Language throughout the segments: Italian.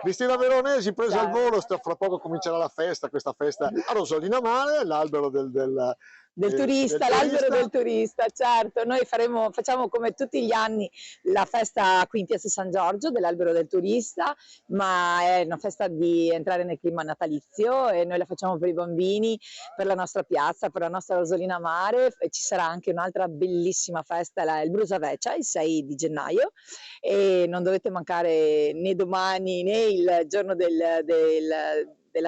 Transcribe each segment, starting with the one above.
Cristina Veronesi, presa il Ciao. volo, fra poco comincerà la festa, questa festa a Rosolina Mare, l'albero Del del turista, l'albero turista. del turista, certo. Noi facciamo come tutti gli anni la festa qui in Piazza San Giorgio dell'albero del turista, ma è una festa di entrare nel clima natalizio e noi la facciamo per i bambini, per la nostra piazza, per la nostra Rosolina Mare, e ci sarà anche un'altra bellissima festa, il Brusaveccia, il 6 di gennaio, e non dovete mancare né domani né il giorno della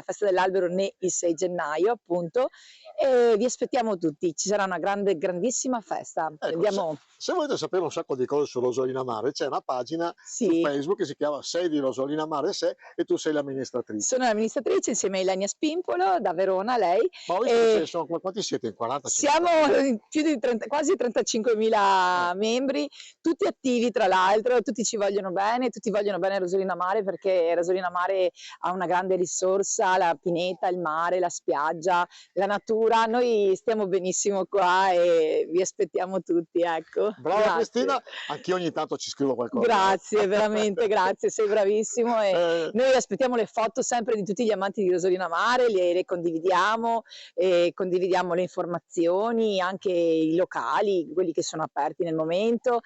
festa dell'albero né il 6 gennaio appunto, e vi aspettiamo tutti, ci sarà una grandissima festa. Ecco, Andiamo. se volete sapere un sacco di cose su Rosolina Mare, c'è una pagina su Sì, Facebook che si chiama Sei di Rosolina Mare Se e tu sei l'amministratrice. sono l'amministratrice insieme a Ilenia Spimpolo da Verona, lei. Ma ho visto che ce ne sono, quanti siete? In 40, Siamo 50? in più di 30, quasi 35.000 membri, tutti attivi tra l'altro, tutti ci vogliono bene, tutti vogliono bene a Rosolina Mare, perché Rosolina Mare ha una grande risorsa, la pineta, il mare, la spiaggia, la natura. Noi stiamo benissimo qua e vi aspettiamo tutti, ecco. Brava Grazie. Cristina, anch'io ogni tanto ci scrivo qualcosa. Grazie, veramente grazie, sei bravissimo, e Eh, noi aspettiamo le foto sempre di tutti gli amanti di Rosolina Mare, le condividiamo, e condividiamo le informazioni, anche i locali, quelli che sono aperti nel momento.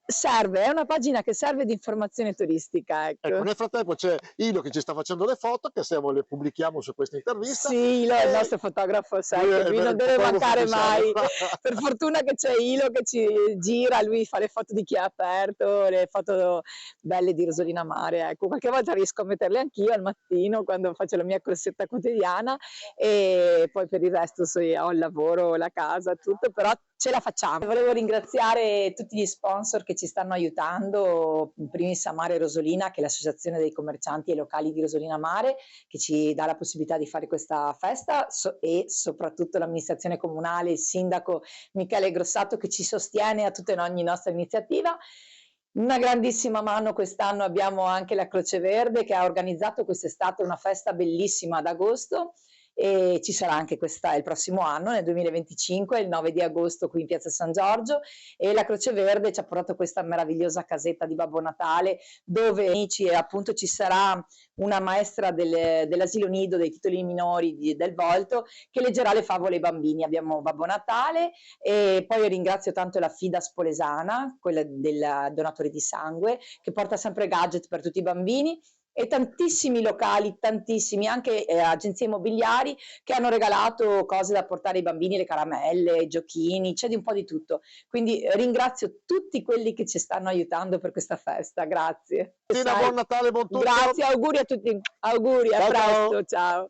Serve, è una pagina che serve di informazione turistica, ecco, ecco. nel frattempo c'è Ilo che ci sta facendo le foto, che se le pubblichiamo su questa intervista. Sì, Ilo è il nostro fotografo, sai che lui non Il deve fotografo mancare ufficiale. mai. Per fortuna che c'è Ilo che ci gira, lui fa le foto di chi è aperto, le foto belle di Rosolina Mare, ecco. Qualche volta riesco a metterle anch'io al mattino quando faccio la mia corsetta quotidiana, e poi per il resto ho il lavoro, la casa, tutto, però ce la facciamo. Volevo ringraziare tutti gli sponsor che ci stanno aiutando, in primis Amare Rosolina, che è l'associazione dei commercianti e locali di Rosolina Mare, che ci dà la possibilità di fare questa festa, e soprattutto l'amministrazione comunale, il sindaco Michele Grossato, che ci sostiene a tutta e ogni nostra iniziativa. Una grandissima mano quest'anno abbiamo anche la Croce Verde, che ha organizzato quest'estate una festa bellissima ad agosto, e ci sarà anche il prossimo anno, nel 2025, il 9 di agosto qui in Piazza San Giorgio, e la Croce Verde ci ha portato questa meravigliosa casetta di Babbo Natale, dove appunto ci sarà una maestra dell'asilo nido dei titoli minori del Volto, che leggerà le favole ai bambini. Abbiamo Babbo Natale, e poi ringrazio tanto la FIDA Spolesana, quella del donatore di sangue, che porta sempre gadget per tutti i bambini, e tantissimi locali, tantissimi, anche agenzie immobiliari, che hanno regalato cose da portare ai bambini, le caramelle, i giochini, c'è di un po' di tutto. Quindi ringrazio tutti quelli che ci stanno aiutando per questa festa, grazie. Cristina, buon Natale, buon tutto. Grazie, auguri a tutti, auguri, a Ciao, ciao. presto, ciao.